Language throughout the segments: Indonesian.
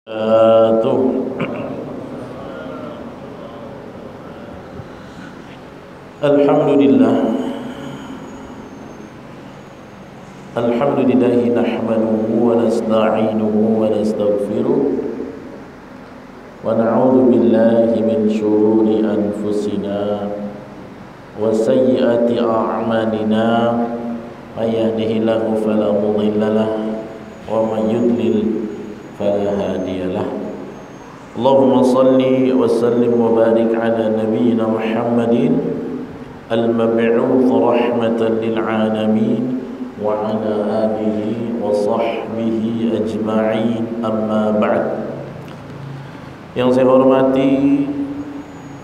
Tuh. Alhamdulillah nahmaduhu wa nasta'inuhu wa nastaghfiruh wa na'udzu billahi min shururi anfusina wa sayyiati a'malina may yahdihillahu fala mudilla lahu wa may yudlil fala hadiya lahu. Allahumma salli wa sallim wa barik ala nabiyyina Muhammadin al-mab'uuts rahmatan lil 'alamin wa ala alihi wa sahbihi ajma'in, amma ba'd. Yang saya hormati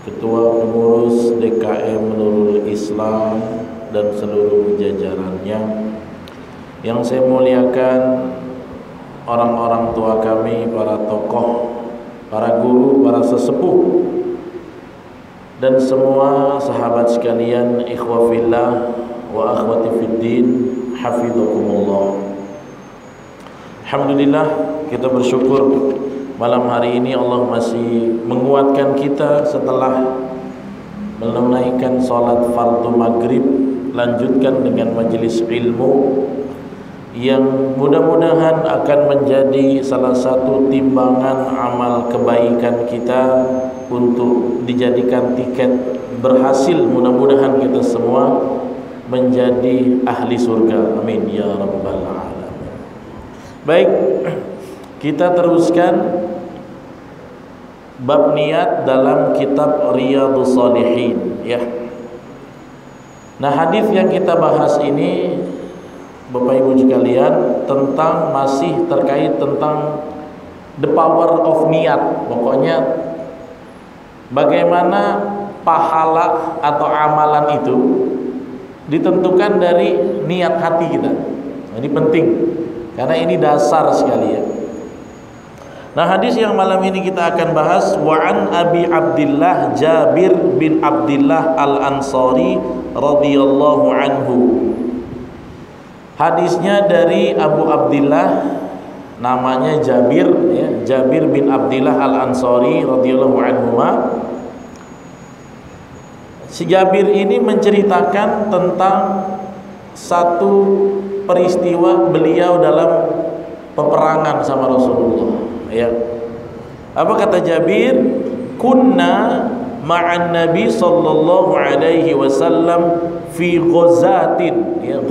Ketua Pengurus DKM Nurul Islam dan seluruh jajarannya, yang saya muliakan orang-orang tua kami, para tokoh, para guru, para sesepuh, dan semua sahabat sekalian, ikhwah fillah wa akhwati fiddin, hafizakumullah. Alhamdulillah, kita bersyukur malam hari ini Allah masih menguatkan kita setelah menunaikan salat fardu maghrib, lanjutkan dengan majelis ilmu yang mudah-mudahan akan menjadi salah satu timbangan amal kebaikan kita untuk dijadikan tiket berhasil, mudah-mudahan kita semua menjadi ahli surga, amin ya rabbal alamin. Baik, kita teruskan bab niat dalam kitab Riyadhus Shalihin ya. Nah, hadis yang kita bahas ini Bapak Ibu sekalian tentang masih terkait tentang the power of niat. Pokoknya bagaimana pahala atau amalan itu ditentukan dari niat hati kita. Ini penting karena ini dasar sekali ya. Nah, hadis yang malam ini kita akan bahas, wa an Abi Abdillah Jabir bin Abdillah Al-Ansari radhiyallahu anhu. Hadisnya dari Abu Abdillah, namanya Jabir ya, Jabir bin Abdillah Al-Ansari radhiyallahu anhu. Si Jabir ini menceritakan tentang satu peristiwa beliau dalam peperangan sama Rasulullah ya. Apa kata Jabir? Kunna ma'an Nabi sallallahu alaihi wasallam fi ghazatin ya.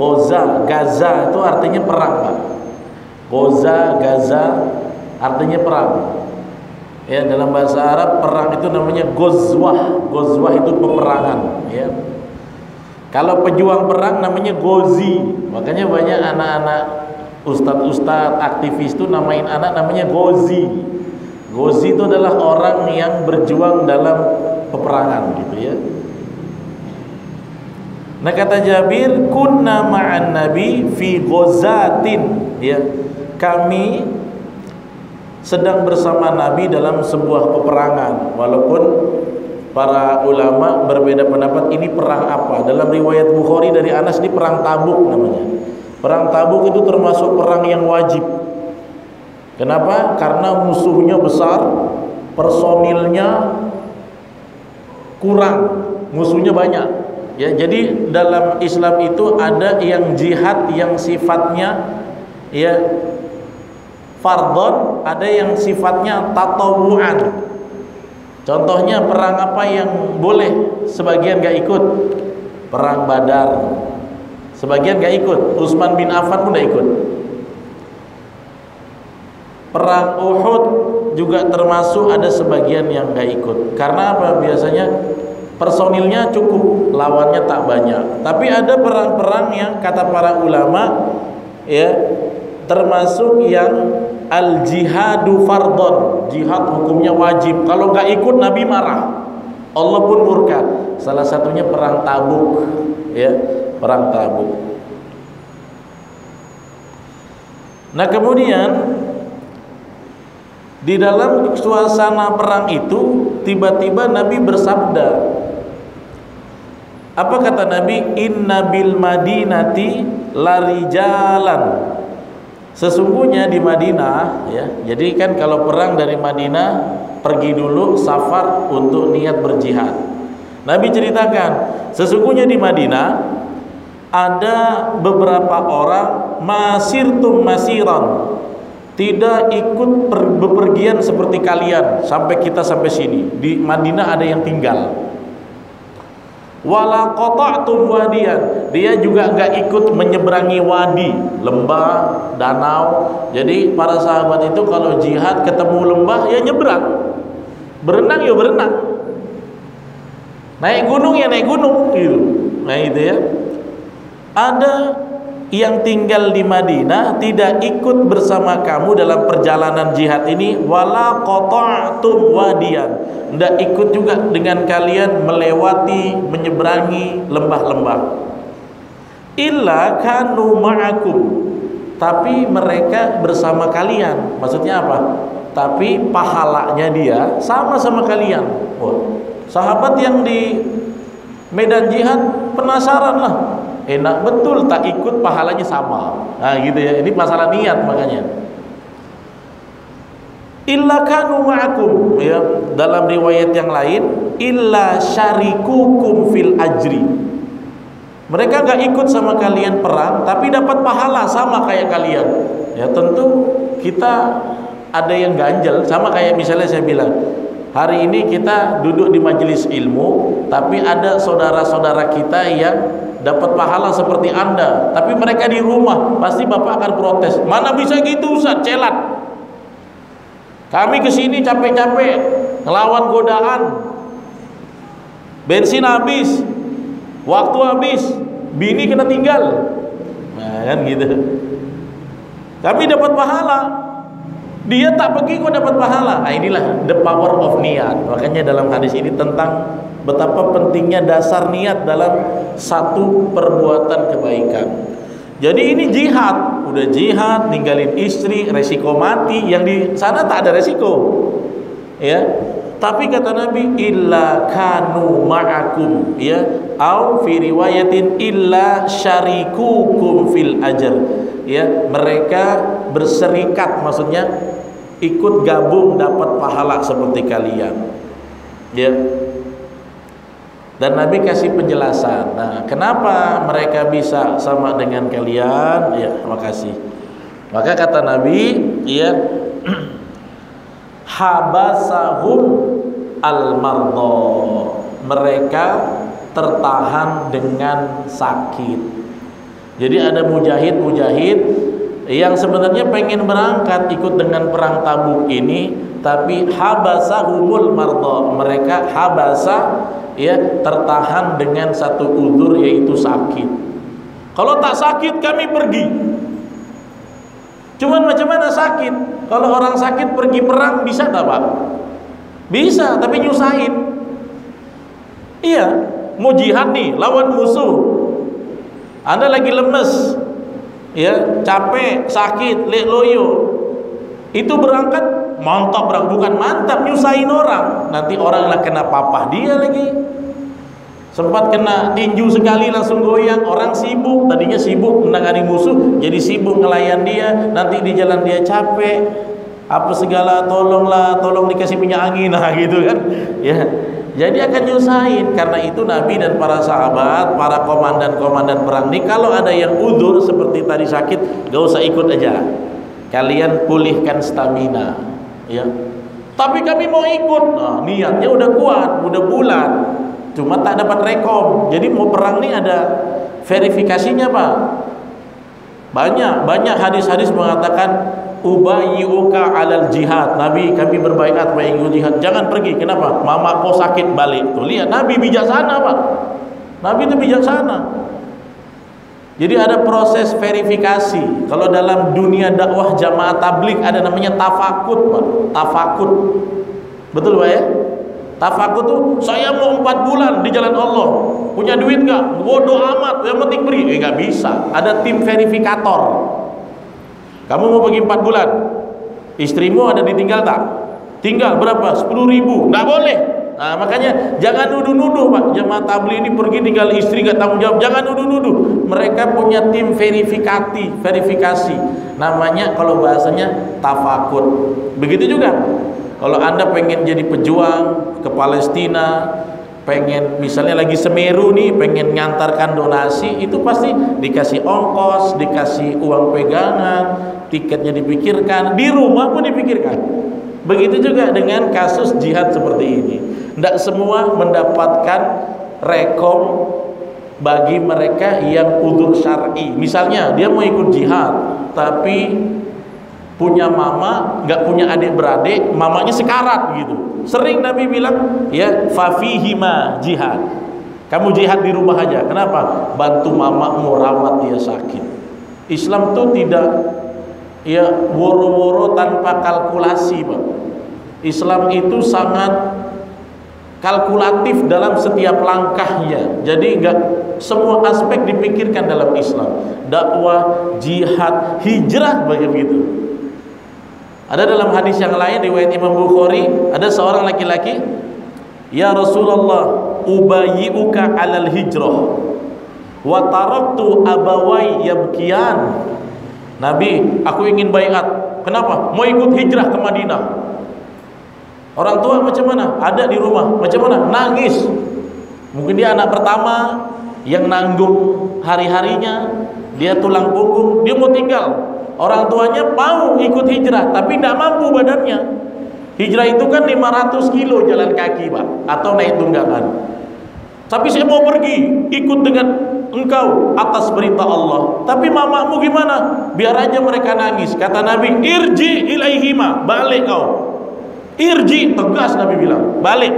Gaza itu artinya perang, Pak. Gaza artinya perang ya. Dalam bahasa Arab perang itu namanya ghazwah. Ghazwah itu peperangan ya. Kalau pejuang perang namanya ghazi. Makanya banyak anak-anak ustadz aktivis itu namain anak namanya ghazi. Ghazi itu adalah orang yang berjuang dalam peperangan gitu ya. Nah, kata Jabir, kunna ma'an Nabi fi ghazatin ya. Kami sedang bersama Nabi dalam sebuah peperangan. Walaupun para ulama berbeda pendapat ini perang apa. Dalam riwayat Bukhari dari Anas ini perang Tabuk namanya. Perang Tabuk itu termasuk perang yang wajib. Kenapa? Karena musuhnya besar, personilnya kurang, musuhnya banyak. Ya, jadi dalam Islam itu ada yang jihad yang sifatnya ya fardhon, ada yang sifatnya tatawuan. Contohnya perang apa yang boleh sebagian gak ikut? Perang Badar. Sebagian gak ikut. Utsman bin Affan pun gak ikut. Perang Uhud juga termasuk ada sebagian yang gak ikut. Karena apa? Biasanya personilnya cukup, lawannya tak banyak. Tapi ada perang-perang yang kata para ulama ya, termasuk yang al-jihadu fardhon, jihad hukumnya wajib. Kalau nggak ikut Nabi marah, Allah pun murka. Salah satunya perang Tabuk ya, perang Tabuk. Nah, kemudian di dalam suasana perang itu tiba-tiba Nabi bersabda. Apa kata Nabi? Inna bil madinati larijalan Sesungguhnya di Madinah, ya, jadi kan kalau perang dari Madinah pergi dulu safar untuk niat berjihad. Nabi ceritakan, sesungguhnya di Madinah ada beberapa orang masirtum masiran, tidak ikut bepergian seperti kalian sampai kita sampai sini. Di Madinah ada yang tinggal. Wala qata'tum wadiyan, dia juga enggak ikut menyeberangi wadi, lembah, danau. Jadi para sahabat itu kalau jihad ketemu lembah ya nyebrang, berenang ya berenang, naik gunung ya naik gunung gitu. Nah itu ya. Ada yang tinggal di Madinah tidak ikut bersama kamu dalam perjalanan jihad ini. Wala qata'tum wadiyan, tidak ikut juga dengan kalian melewati, menyeberangi lembah-lembah. Illa kanu ma'akum, tapi mereka bersama kalian. Maksudnya apa? Tapi pahalanya dia sama-sama kalian. Wah, sahabat yang di medan jihad penasaran lah, enak betul tak ikut pahalanya sama. Nah gitu ya, ini masalah niat makanya. Illa kanu ma'akum, ya, dalam riwayat yang lain illa syarikukum fil ajri, mereka gak ikut sama kalian perang tapi dapat pahala sama kayak kalian. Ya tentu kita ada yang ganjel, sama kayak misalnya saya bilang hari ini kita duduk di majelis ilmu tapi ada saudara-saudara kita yang dapat pahala seperti Anda, tapi mereka di rumah, pasti Bapak akan protes. Mana bisa gitu Ustaz, celat. Kami kesini capek-capek ngelawan godaan, bensin habis, waktu habis, bini kena tinggal. Nah kan gitu. Kami dapat pahala, dia tak pergi kok dapat pahala. Nah inilah the power of niat. Makanya dalam hadis ini tentang betapa pentingnya dasar niat dalam satu perbuatan kebaikan. Jadi ini jihad, udah jihad, ninggalin istri, resiko mati. Yang di sana tak ada resiko, ya. Tapi kata Nabi, illa kanu ma'akum, ya, au fi riwayatin illa syarikukum fil ajr, ya, mereka berserikat, maksudnya ikut gabung dapat pahala seperti kalian, ya. Dan Nabi kasih penjelasan. Nah, kenapa mereka bisa sama dengan kalian? Ya, makasih. Maka kata Nabi, ya, habasahum al-mardha, mereka tertahan dengan sakit. Jadi ada mujahid-mujahid yang sebenarnya pengen berangkat ikut dengan perang Tabuk ini, tapi habasahumul mardha, mereka habasa, ya, tertahan dengan satu uzur yaitu sakit. Kalau tak sakit kami pergi. Cuman macam mana sakit? Kalau orang sakit pergi perang bisa tak Pak? Bisa, tapi nyusahin. Iya, mau jihad nih, lawan musuh, Anda lagi lemes, ya, capek, sakit, loyo. Itu berangkat mantap, bukan mantap, nyusahin orang. Nanti orang lah kena papah dia lagi. Sempat kena tinju sekali langsung goyang. Orang sibuk, tadinya sibuk menangani musuh, jadi sibuk ngelayan dia. Nanti di jalan dia capek, apa segala, tolonglah, tolong dikasih minyak angin, nah gitu kan. Ya, jadi akan nyusahin. Karena itu Nabi dan para sahabat, para komandan-komandan perang ini, kalau ada yang udzur seperti tadi sakit, gak usah ikut aja. Kalian pulihkan stamina, ya. Tapi kami mau ikut. Nah, niatnya udah kuat, udah bulat, cuma tak dapat rekom. Jadi mau perang nih ada verifikasinya Pak. Banyak hadis-hadis mengatakan ubayyuka alal jihad. Nabi, kami berbaiat mengikut jihad. Jangan pergi. Kenapa? Mama kau sakit balik. Tuh lihat, Nabi bijaksana Pak. Nabi itu bijaksana. Jadi ada proses verifikasi. Kalau dalam dunia dakwah jamaah tabligh ada namanya tafakut Pak. Tafakut. Betul Pak ya? Tafakut tuh, saya mau 4 bulan di jalan Allah, punya duit gak? Bodoh amat, yang penting pergi. Gak bisa, ada tim verifikator. Kamu mau pergi 4 bulan, istrimu ada ditinggal tak? Tinggal berapa? 10.000. Gak boleh. Nah, makanya jangan nuduh-nuduh Pak, jamaah tabligh ini pergi tinggal istri gak tanggung jawab. Jangan nuduh-nuduh. Mereka punya tim verifikasi. Namanya kalau bahasanya tafakur. Begitu juga kalau Anda pengen jadi pejuang ke Palestina, pengen misalnya lagi Semeru nih, pengen ngantarkan donasi, itu pasti dikasih ongkos, dikasih uang pegangan, tiketnya dipikirkan, di rumah pun dipikirkan. Begitu juga dengan kasus jihad seperti ini. Tidak semua mendapatkan rekom bagi mereka yang udzur syar'i. Misalnya dia mau ikut jihad tapi punya mama, nggak punya adik-beradik, mamanya sekarat gitu. Sering Nabi bilang, ya fafihima jihad. Kamu jihad di rumah aja. Kenapa? Bantu mamamu rawat dia sakit. Islam tuh tidak ya woro-woro tanpa kalkulasi, Pak. Islam itu sangat kalkulatif dalam setiap langkahnya. Jadi enggak semua aspek dipikirkan dalam Islam. Dakwah, jihad, hijrah begitu. Ada dalam hadis yang lain riwayat Imam Bukhari, ada seorang laki-laki, "Ya Rasulullah, ubayyi'uka 'alal hijrah wa taraktu abawai yabkiyan." Nabi, aku ingin baiat. Kenapa? Mau ikut hijrah ke Madinah. Orang tua macam mana? Ada di rumah. Macam mana? Nangis. Mungkin dia anak pertama yang nanggung hari-harinya, dia tulang punggung, dia mau tinggal. Orang tuanya mau ikut hijrah, tapi tidak mampu badannya. Hijrah itu kan 500 kilo jalan kaki, Pak, atau naik tunggangan. Tapi saya mau pergi, ikut dengan engkau atas perintah Allah. Tapi mamamu gimana? Biar aja mereka nangis. Kata Nabi, irji ilaihima, balik kau. Irji, tegas Nabi bilang, balik.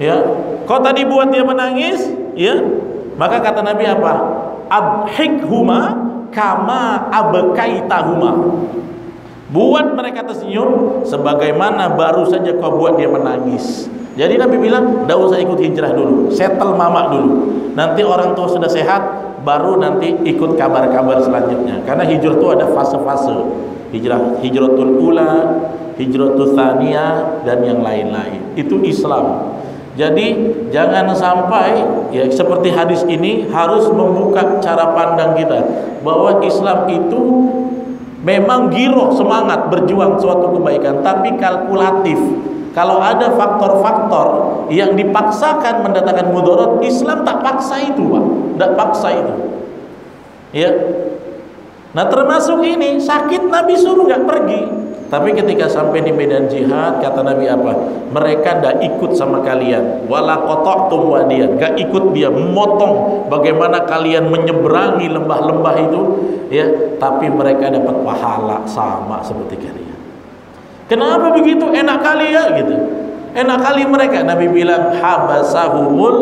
Ya, kau tadi buat dia menangis, ya. Maka kata Nabi apa? Abhikhuma kama abkaitahuma. Buat mereka tersenyum sebagaimana baru saja kau buat dia menangis. Jadi Nabi bilang, tidak usah ikut hijrah dulu, settle mama dulu. Nanti orang tua sudah sehat, baru nanti ikut kabar-kabar selanjutnya. Karena hijrah itu ada fase-fase. Hijratul ula, hijratul tsaniyah, dan yang lain-lain. Itu Islam. Jadi jangan sampai ya seperti hadis ini harus membuka cara pandang kita bahwa Islam itu memang giroh, semangat berjuang suatu kebaikan, tapi kalkulatif. Kalau ada faktor-faktor yang dipaksakan mendatangkan mudarat, Islam tak paksa itu, Pak. Tak paksa itu. Ya. Nah, termasuk ini sakit Nabi suruh nggak pergi. Tapi ketika sampai di medan jihad, kata Nabi apa? Mereka ndak ikut sama kalian. Wala qata'tum wadiyan, nggak ikut dia, memotong bagaimana kalian menyeberangi lembah-lembah itu, ya. Tapi mereka dapat pahala sama seperti kalian. Kenapa begitu? Enak kali ya gitu. Enak kali mereka. Nabi bilang habasahumul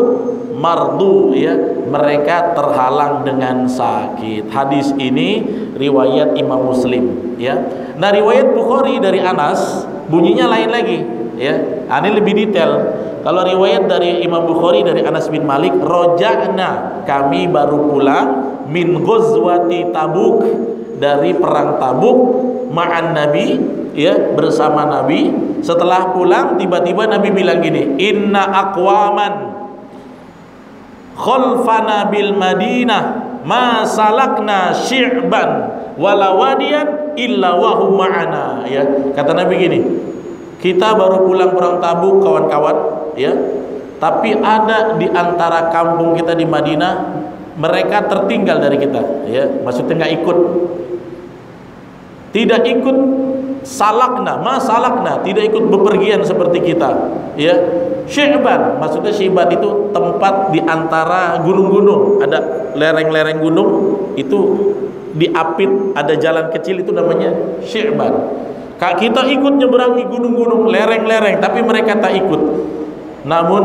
mardu, ya, mereka terhalang dengan sakit. Hadis ini riwayat Imam Muslim, ya. Nah, riwayat Bukhari dari Anas bunyinya lain lagi, ya. Ini lebih detail. Kalau riwayat dari Imam Bukhari dari Anas bin Malik, roja'na, kami baru pulang min ghazwati Tabuk, dari perang Tabuk, ma'an Nabi, ya, bersama Nabi. Setelah pulang tiba-tiba Nabi bilang gini, inna aqwaman khalfana bil Madinah ma salakna syi'ban wala wadiyan illa wa hum ma'ana, ya. Kata Nabi gini, kita baru pulang perang Tabuk kawan-kawan, ya. Tapi ada di antara kampung kita di Madinah, mereka tertinggal dari kita, ya. Maksudnya enggak ikut. Tidak ikut salakna, masalakna, tidak ikut bepergian seperti kita, ya. Syi'ban, maksudnya Syi'ban itu tempat di antara gunung-gunung, ada lereng-lereng gunung, itu diapit, ada jalan kecil, itu namanya Syi'ban. Kita ikut nyeberangi gunung-gunung, lereng-lereng, tapi mereka tak ikut. Namun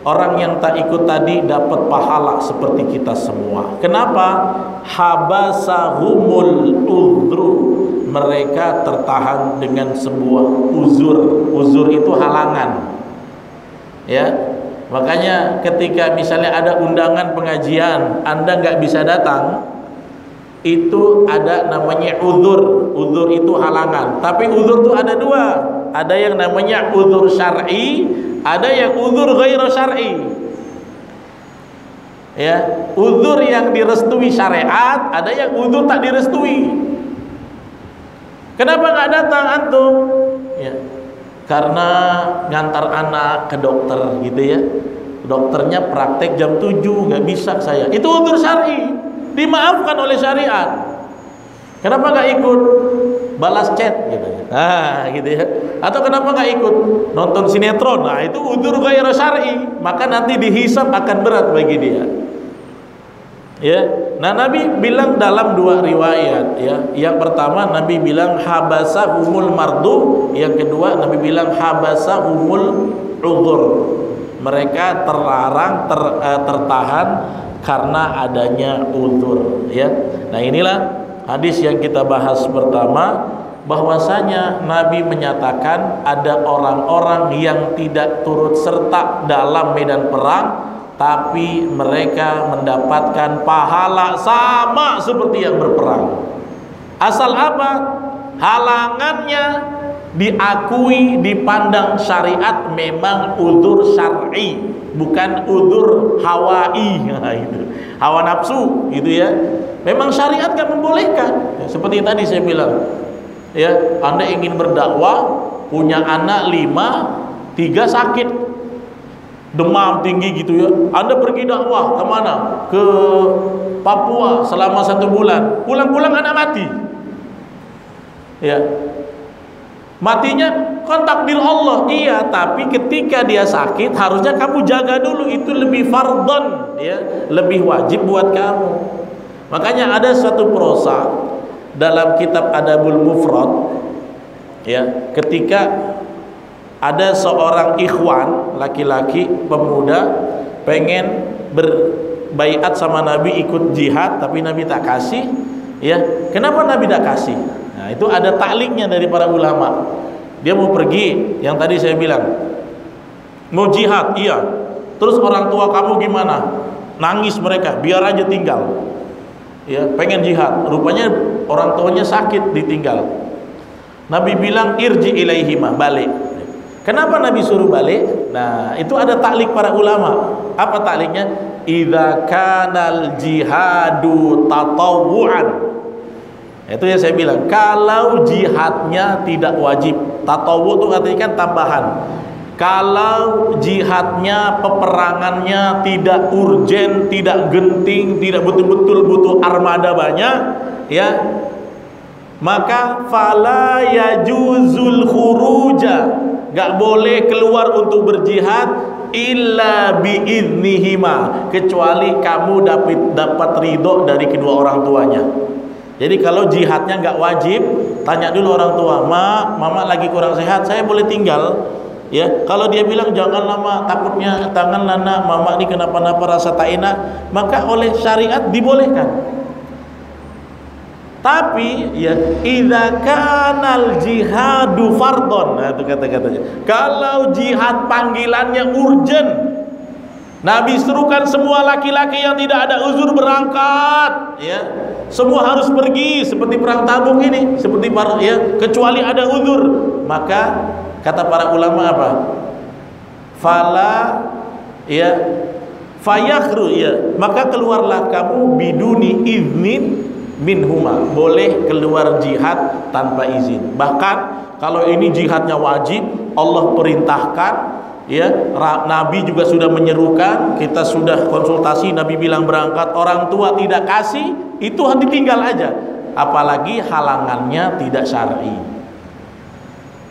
orang yang tak ikut tadi dapat pahala seperti kita semua. Kenapa? Habasahumul udhru, mereka tertahan dengan sebuah uzur. Uzur itu halangan, ya. Makanya ketika misalnya ada undangan pengajian, Anda nggak bisa datang, itu ada namanya uzur. Uzur itu halangan. Tapi uzur itu ada dua. ada yang namanya uzur syar'i, ada yang uzur ghairu syar'i. Ya, uzur yang direstui syariat, ada yang uzur tak direstui. Kenapa nggak datang antum? Ya, karena ngantar anak ke dokter gitu ya. Dokternya praktek jam 7, nggak bisa saya. Itu uzur syar'i, dimaafkan oleh syariat. Kenapa nggak ikut balas chat gitu ya? Gitu ya. Atau kenapa nggak ikut nonton sinetron? Nah, itu uzur ghairu syar'i, maka nanti dihisab akan berat bagi dia. Ya, nah Nabi bilang dalam dua riwayat ya. Yang pertama Nabi bilang habasa umul mardu, yang kedua Nabi bilang habasa umul uzur. Mereka terlarang tertahan karena adanya uzur ya. Nah, inilah hadis yang kita bahas pertama, bahwasanya Nabi menyatakan ada orang-orang yang tidak turut serta dalam medan perang, tapi mereka mendapatkan pahala sama seperti yang berperang. Asal apa? Halangannya diakui, dipandang syariat memang uzur syar'i, bukan uzur hawai. Nah, itu hawa nafsu gitu ya. Memang syariat kan membolehkan ya, seperti tadi saya bilang ya, Anda ingin berdakwah, punya anak 5, 3 sakit, demam tinggi gitu ya, Anda pergi dakwah kemana? Ke Papua selama 1 bulan, pulang-pulang anak mati ya. Matinya kan takdir Allah, iya, tapi ketika dia sakit harusnya kamu jaga dulu, itu lebih fardhon ya, lebih wajib buat kamu. Makanya ada suatu prosa dalam kitab Adabul Mufrad ya, ketika ada seorang ikhwan laki-laki pemuda pengen berbaiat sama Nabi, ikut jihad, tapi Nabi tak kasih ya. Kenapa Nabi tak kasih? Nah, itu ada takliknya dari para ulama. Dia mau pergi, yang tadi saya bilang mau jihad, iya, terus orang tua kamu gimana? Nangis mereka, biar aja tinggal ya, pengen jihad, rupanya orang tuanya sakit, ditinggal. Nabi bilang irji ilaihima, balik. Kenapa Nabi suruh balik? Nah, itu ada taklik para ulama. Apa takliknya? Idza kanal jihadu tatawuan. Itu yang saya bilang, kalau jihadnya tidak wajib. Tatawu itu artinya kan tambahan. Kalau jihadnya, peperangannya tidak urgen, tidak genting, tidak betul-betul butuh armada banyak ya, maka fala yajuzul khuruja, gak boleh keluar untuk berjihad illa biiznihima, kecuali kamu dapat ridho dari kedua orang tuanya. Jadi kalau jihadnya gak wajib, tanya dulu orang tua, mama lagi kurang sehat, saya boleh tinggal ya. Kalau dia bilang jangan lama, takutnya tangan lana, mama ini kenapa-napa, rasa tak enak, maka oleh syariat dibolehkan. Tapi ya, idza kanal jihadu fardhon, nah itu kata-katanya. Kalau jihad panggilannya urgen, Nabi serukan semua laki-laki yang tidak ada uzur berangkat ya. Semua harus pergi seperti perang Tabuk ini, seperti ya, kecuali ada uzur. Maka kata para ulama apa? Fala ya fayakhru ya, maka keluarlah kamu biduni iznin minhuma, boleh keluar jihad tanpa izin. Bahkan kalau ini jihadnya wajib, Allah perintahkan ya, Nabi juga sudah menyerukan, kita sudah konsultasi, Nabi bilang berangkat, orang tua tidak kasih, itu ditinggal aja. Apalagi halangannya tidak syar'i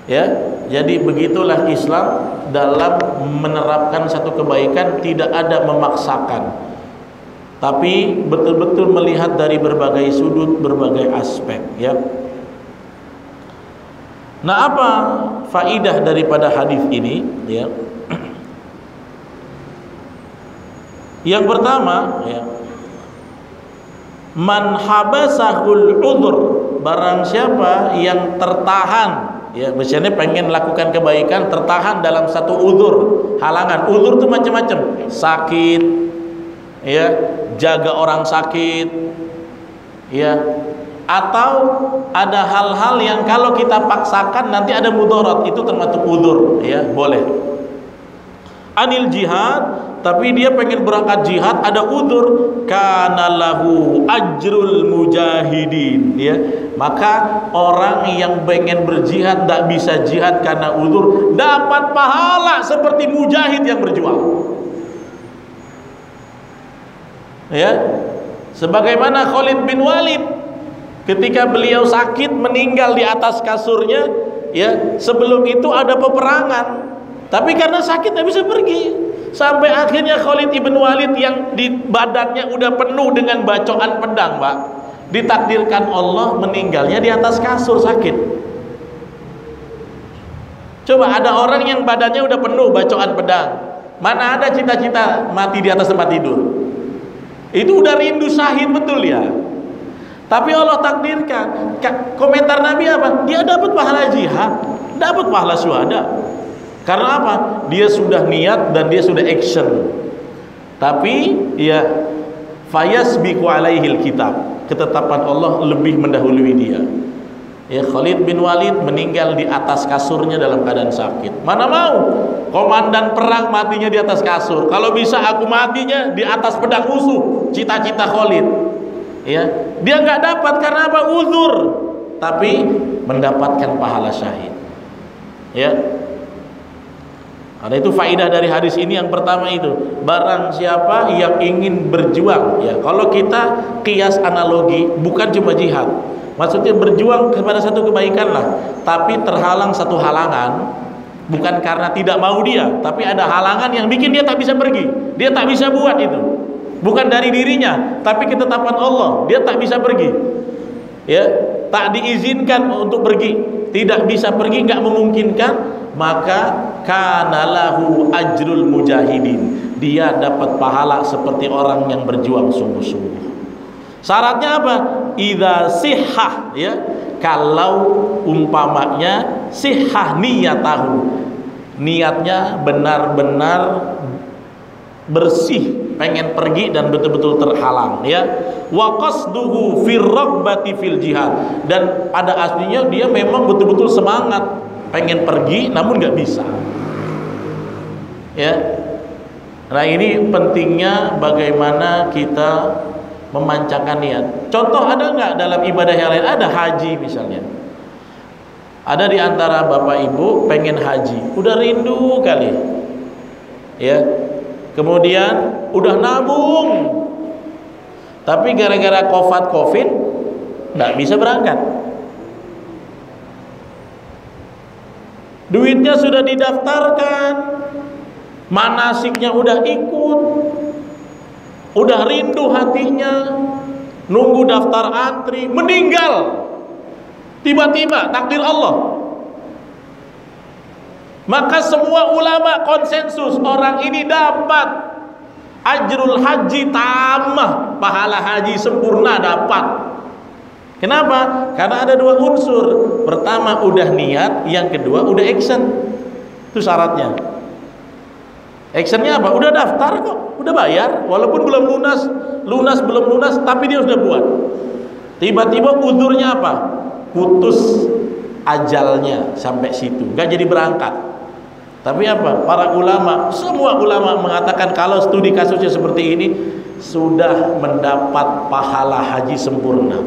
ya. Jadi begitulah Islam dalam menerapkan satu kebaikan, tidak ada memaksakan, tapi betul-betul melihat dari berbagai sudut, berbagai aspek ya. Nah, apa faidah daripada hadis ini ya? Yang pertama ya, man habasahul udhr, barang siapa yang tertahan ya, misalnya pengen lakukan kebaikan, tertahan dalam satu uzur, halangan. Uzur itu macam-macam, sakit ya, jaga orang sakit ya, atau ada hal-hal yang kalau kita paksakan nanti ada mudarat, itu termasuk udzur, ya, boleh. Anil jihad, tapi dia pengen berangkat jihad, ada udzur, kana lahu ajrul mujahidin, ya. Maka orang yang pengen berjihad tidak bisa jihad karena udzur, dapat pahala seperti mujahid yang berjuang. Ya. Sebagaimana Khalid bin Walid ketika beliau sakit meninggal di atas kasurnya, ya, sebelum itu ada peperangan. Tapi karena sakit tidak bisa pergi. Sampai akhirnya Khalid ibn Walid yang di badannya udah penuh dengan bacokan pedang, Pak, ditakdirkan Allah meninggalnya di atas kasur sakit. Coba ada orang yang badannya udah penuh bacokan pedang, mana ada cita-cita mati di atas tempat tidur? Itu udah rindu syahid betul ya. Tapi Allah takdirkan. Komentar Nabi apa? Dia dapat pahala jihad, dapat pahala syuhada. Karena apa? Dia sudah niat dan dia sudah action. Tapi ya, fayasbiqu alaihil kitab, ketetapan Allah lebih mendahului dia. Ya, Khalid bin Walid meninggal di atas kasurnya dalam keadaan sakit. Mana mau komandan perang matinya di atas kasur? Kalau bisa aku matinya di atas pedang musuh. Cita-cita Khalid. Ya, dia nggak dapat karena apa? Uzur. Tapi mendapatkan pahala syahid. Ya. Ada itu faidah dari hadis ini. Yang pertama itu, barang siapa yang ingin berjuang, ya, kalau kita kias analogi, bukan cuma jihad, maksudnya berjuang kepada satu kebaikan lah, tapi terhalang satu halangan, bukan karena tidak mau dia, tapi ada halangan yang bikin dia tak bisa pergi, dia tak bisa buat itu, bukan dari dirinya, tapi ketetapan Allah, dia tak bisa pergi, ya, tak diizinkan untuk pergi, tidak bisa pergi, nggak memungkinkan, maka kana lahu ajrul mujahidin, dia dapat pahala seperti orang yang berjuang sungguh-sungguh. Syaratnya apa? Idza sihhah, ya, kalau umpamanya sihhah niyatahu, niatnya benar-benar bersih, pengen pergi dan betul-betul terhalang, ya. Wa qasduhu fir raghbati fil jihad, dan pada aslinya dia memang betul-betul semangat pengen pergi namun nggak bisa, ya. Nah, ini pentingnya bagaimana kita memancakan niat. Contoh ada nggak dalam ibadah yang lain? Ada haji misalnya. Ada di antara bapak ibu pengen haji, udah rindu kali, ya. Kemudian udah nabung, tapi gara-gara COVID nggak bisa berangkat. Duitnya sudah didaftarkan, manasiknya udah ikut, udah rindu hatinya, nunggu daftar antri, meninggal tiba-tiba, takdir Allah. Maka semua ulama konsensus, orang ini dapat ajrul haji tamah, pahala haji sempurna dapat. Kenapa? Karena ada dua unsur. Pertama udah niat, yang kedua udah action. Itu syaratnya. Actionnya apa? Udah daftar kok, udah bayar, walaupun belum lunas belum lunas, tapi dia sudah buat. Tiba-tiba uzurnya apa? Putus ajalnya sampai situ, nggak jadi berangkat. Tapi apa? Para ulama, semua ulama mengatakan kalau studi kasusnya seperti ini sudah mendapat pahala haji sempurna.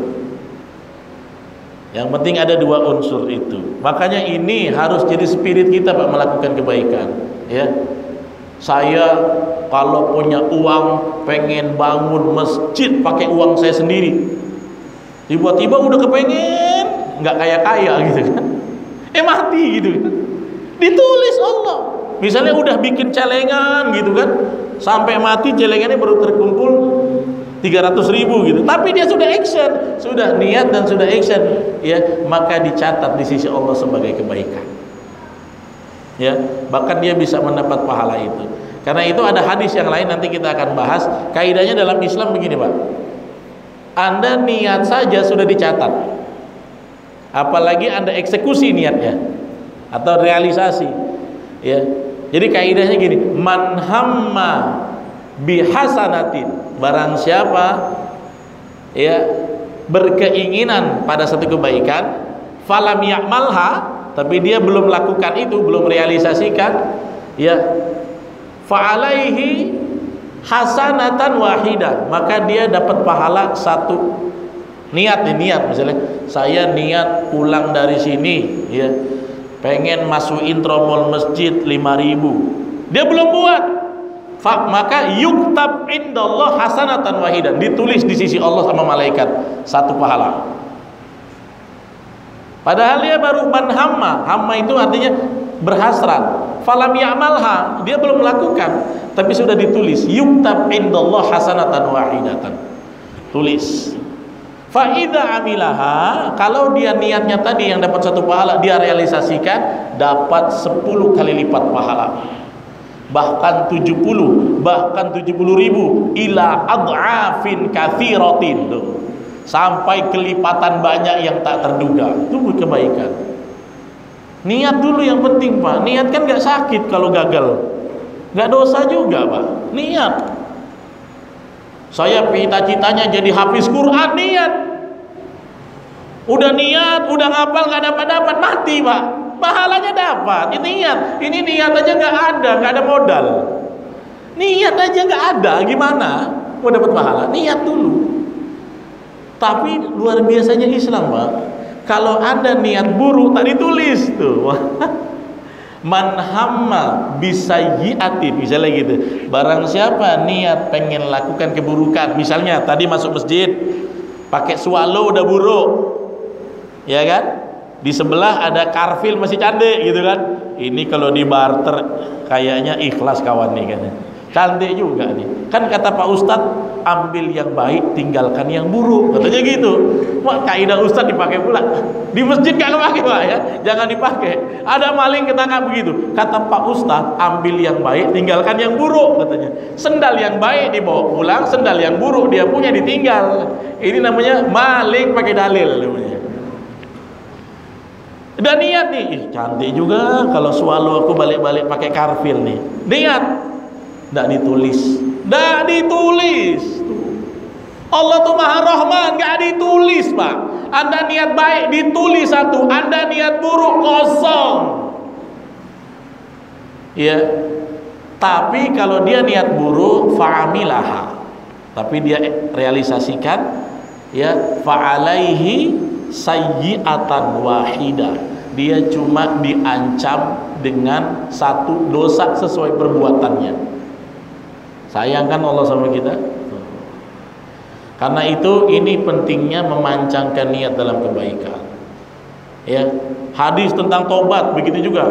Yang penting ada dua unsur itu. Makanya ini harus jadi spirit kita, Pak, melakukan kebaikan, ya. Saya kalau punya uang pengen bangun masjid pakai uang saya sendiri. Tiba-tiba udah kepengen, nggak kaya-kaya gitu kan. Mati gitu. Ditulis Allah. Misalnya udah bikin celengan gitu kan, sampai mati celengannya baru terkumpul 300.000 gitu. Tapi dia sudah action, sudah niat dan sudah action, ya, maka dicatat di sisi Allah sebagai kebaikan. Ya, bahkan dia bisa mendapat pahala itu. Karena itu ada hadis yang lain nanti kita akan bahas. Kaidahnya dalam Islam begini, Pak. Anda niat saja sudah dicatat. Apalagi Anda eksekusi niatnya atau realisasi. Ya. Jadi kaidahnya gini, man hamma bihasanatin, barang siapa, ya, berkeinginan pada satu kebaikan, falam ya'malha, tapi dia belum lakukan itu, belum realisasikan, ya, fa'alaihi hasanatan wahidah, maka dia dapat pahala satu. Niat misalnya saya niat pulang dari sini, ya, pengen masukin tromol masjid 5.000, dia belum buat, maka yuktab indallah hasanatan wahidah, ditulis di sisi Allah sama malaikat satu pahala. Padahal dia baru manhamma, hamma itu artinya berhasrat, falam ya'malha, dia belum melakukan, tapi sudah ditulis yuktab indallah hasanatan wahidatan, tulis. Fa idza amilaha, kalau dia niatnya tadi yang dapat satu pahala, dia realisasikan, dapat 10 kali lipat pahala, bahkan 70, bahkan 70.000, ila ad'afin katsiratin, sampai kelipatan banyak yang tak terduga. Itu kebaikan. Niat dulu yang penting, Pak. Niat kan gak sakit kalau gagal, gak dosa juga, Pak. Niat. Saya cita-citanya jadi hafiz Quran, niat. Udah niat, udah ngapal, gak dapat-dapat, mati, Pak. Pahalanya dapat. Ini niat. Ini niat aja gak ada modal. Niat aja gak ada, gimana mau dapat pahala? Niat dulu. Tapi luar biasanya Islam, Pak. Kalau Anda niat buruk tak ditulis tuh. Man hamma bisayyi'atin, misalnya gitu. Barang siapa niat pengen lakukan keburukan, misalnya tadi masuk masjid pakai swallow udah buruk, ya kan? Di sebelah ada karfil masih cantik gitu kan. Ini kalau di barter kayaknya ikhlas kawan nih kan. Cantik juga nih. Kan kata Pak Ustadz, ambil yang baik, tinggalkan yang buruk. Katanya gitu. Wah, kaidah Ustadz dipakai pula. Di masjid gak pakai, Pak, ya. Jangan dipakai. Ada maling ketangkap begitu. Kata Pak Ustadz, ambil yang baik, tinggalkan yang buruk, katanya. Sendal yang baik dibawa pulang, sendal yang buruk dia punya ditinggal. Ini namanya maling pakai dalil namanya. Dan niat nih, ih, cantik juga kalau swallow aku balik-balik pakai karfil nih. Niat. Tidak ditulis, tidak ditulis. Allah tuh Maha Rahman, nggak ditulis, Pak. Anda niat baik ditulis satu, Anda niat buruk kosong. Ya, tapi kalau dia niat buruk, fa'amilaha, tapi dia realisasikan, ya, fa'alaihi sayyi'atan wahidah. Dia cuma diancam dengan satu dosa sesuai perbuatannya. Sayangkan Allah sama kita. Karena itu ini pentingnya memancangkan niat dalam kebaikan. Ya, hadis tentang tobat begitu juga.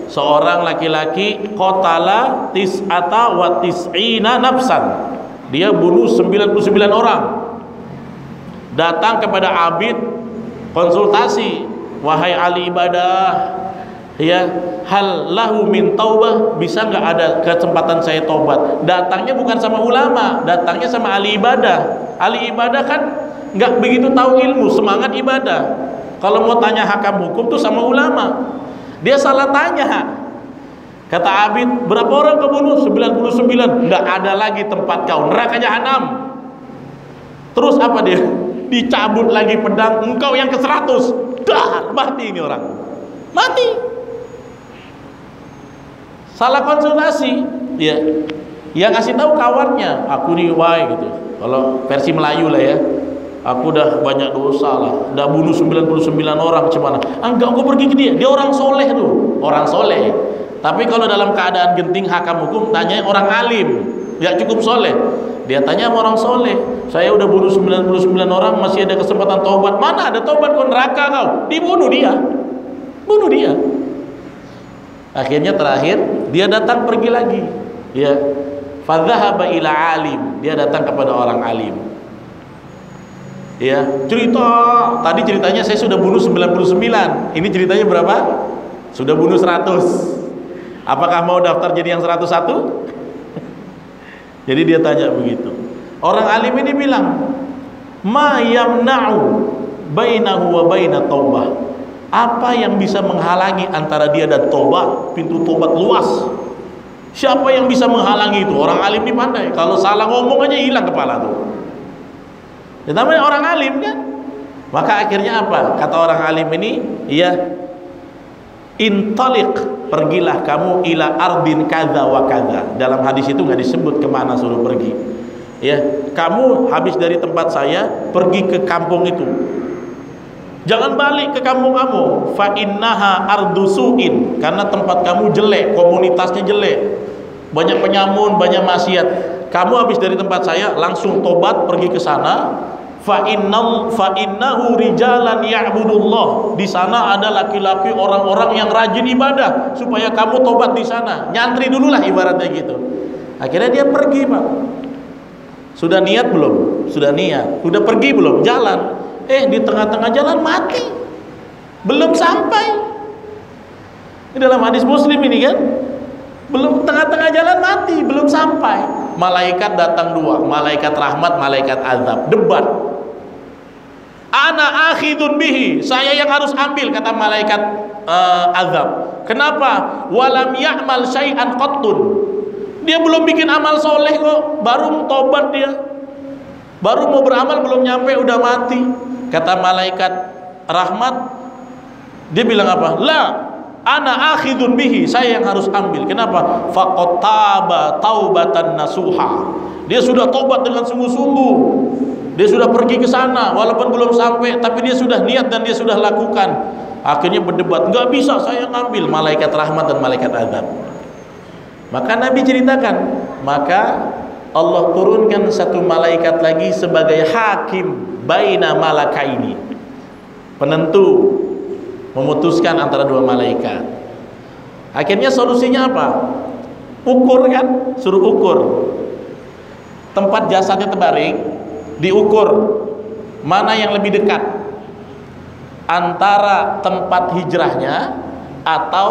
Seorang laki-laki qatala tis'ata wa tis'ina nafsan. Dia bunuh 99 orang. Datang kepada Abid konsultasi, wahai ahli ibadah, ya, hal lahu min taubah, bisa nggak ada kesempatan saya tobat? Datangnya bukan sama ulama, datangnya sama ahli ibadah. Ahli ibadah kan nggak begitu tahu ilmu, semangat ibadah. Kalau mau tanya hakam hukum tuh sama ulama. Dia salah tanya. Kata Abid, berapa orang kau bunuh? 99. Nggak ada lagi tempat kau, neraka jahanam. Terus apa dia? Dicabut lagi pedang, engkau yang ke-100. Dah, mati ini orang. Mati. Salah konsultasi, ya. Yang ngasih tahu kawannya, aku nih why gitu. Kalau versi Melayu lah ya. Aku udah banyak dosa lah, udah bunuh 99 orang, gimana? Enggak, aku pergi ke dia. Dia orang soleh tuh, orang soleh. Tapi kalau dalam keadaan genting hakam hukum, tanya orang alim, ya cukup soleh. Dia tanya sama orang soleh, saya udah bunuh 99 orang, masih ada kesempatan taubat. Mana ada taubat, kau neraka kau. Dibunuh dia, bunuh dia. Akhirnya terakhir dia datang pergi lagi, ya, fadzahaba ila alim, dia datang kepada orang alim, ya, cerita, tadi ceritanya saya sudah bunuh 99, ini ceritanya berapa? Sudah bunuh 100. Apakah mau daftar jadi yang 101? Jadi dia tanya begitu. Orang alim ini bilang, ma yamna'u bainahu wa baina taubah. Apa yang bisa menghalangi antara dia dan tobat? Pintu tobat luas. Siapa yang bisa menghalangi itu? Orang alim ini pandai. Kalau salah ngomong aja hilang kepala tuh. Ya, namanya orang alim kan. Maka akhirnya apa? Kata orang alim ini, ya, intaliq, pergilah kamu ila ardin kadza wa kadza. Dalam hadis itu nggak disebut kemana suruh pergi. Ya, kamu habis dari tempat saya, pergi ke kampung itu. Jangan balik ke kampung kamu. Fa innaha ardusuin, karena tempat kamu jelek, komunitasnya jelek, banyak penyamun, banyak maksiat. Kamu habis dari tempat saya, langsung tobat, pergi ke sana. Fa innahu rijalan ya'budullah. Di sana ada laki-laki, orang-orang yang rajin ibadah, supaya kamu tobat di sana. Nyantri dululah ibaratnya gitu. Akhirnya dia pergi, Pak. Sudah niat belum? Sudah niat. Sudah pergi belum? Jalan. Di tengah-tengah jalan mati. Belum sampai. Ini dalam hadis Muslim ini kan. Belum tengah-tengah jalan mati, belum sampai. Malaikat datang dua, malaikat rahmat, malaikat azab, debat. Ana akhidun bihi, saya yang harus ambil, kata malaikat azab. Kenapa? Walam ya'mal syai'an qattun. Dia belum bikin amal soleh kok, baru tobat dia, baru mau beramal, belum nyampe udah mati. Kata malaikat rahmat, dia bilang apa? La, ana akhidun bihi, saya yang harus ambil. Kenapa? Faqad taba taubatan nasuha. Dia sudah tobat dengan sungguh-sungguh. Dia sudah pergi ke sana, walaupun belum sampai, tapi dia sudah niat dan dia sudah lakukan. Akhirnya berdebat, nggak bisa saya ngambil, malaikat rahmat dan malaikat azab. Maka Nabi ceritakan, maka Allah turunkan satu malaikat lagi sebagai hakim baina malakaini, penentu, memutuskan antara dua malaikat. Akhirnya solusinya apa? Ukur kan, suruh ukur. Tempat jasadnya terbaring, diukur mana yang lebih dekat antara tempat hijrahnya atau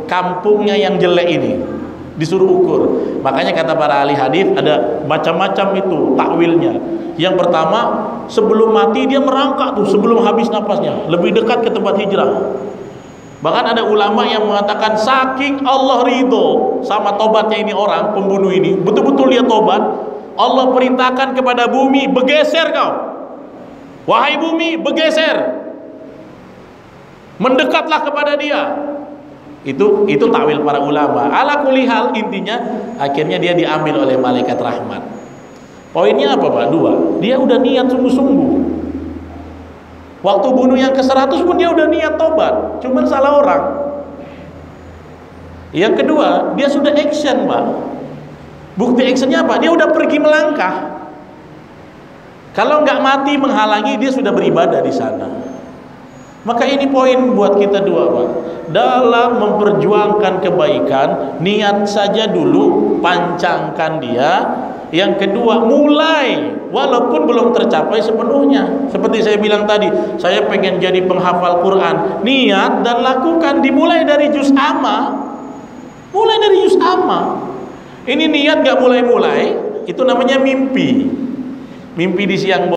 kampungnya yang jelek ini, disuruh ukur. Makanya kata para ahli hadis ada macam-macam itu takwilnya. Yang pertama, sebelum mati dia merangkak tuh, sebelum habis napasnya, lebih dekat ke tempat hijrah. Bahkan ada ulama yang mengatakan saking Allah ridho sama tobatnya ini orang pembunuh ini, betul-betul dia tobat, Allah perintahkan kepada bumi, bergeser kau, wahai bumi, bergeser, mendekatlah kepada dia. Itu takwil para ulama. Ala kulli hal, intinya akhirnya dia diambil oleh malaikat rahmat. Poinnya apa, Pak? Dua, dia udah niat sungguh-sungguh. Waktu bunuh yang ke-100 pun dia udah niat tobat, cuman salah orang. Yang kedua, dia sudah action, Pak. Bukti actionnya apa? Dia udah pergi melangkah. Kalau nggak mati menghalangi, dia sudah beribadah di sana. Maka ini poin buat kita dua, Pak. Dalam memperjuangkan kebaikan, niat saja dulu, pancangkan dia. Yang kedua, mulai, walaupun belum tercapai sepenuhnya. Seperti saya bilang tadi, saya pengen jadi penghafal Quran. Niat dan lakukan, dimulai dari juz amma. Mulai dari juz amma. Ini niat gak mulai-mulai, itu namanya mimpi. Mimpi di siang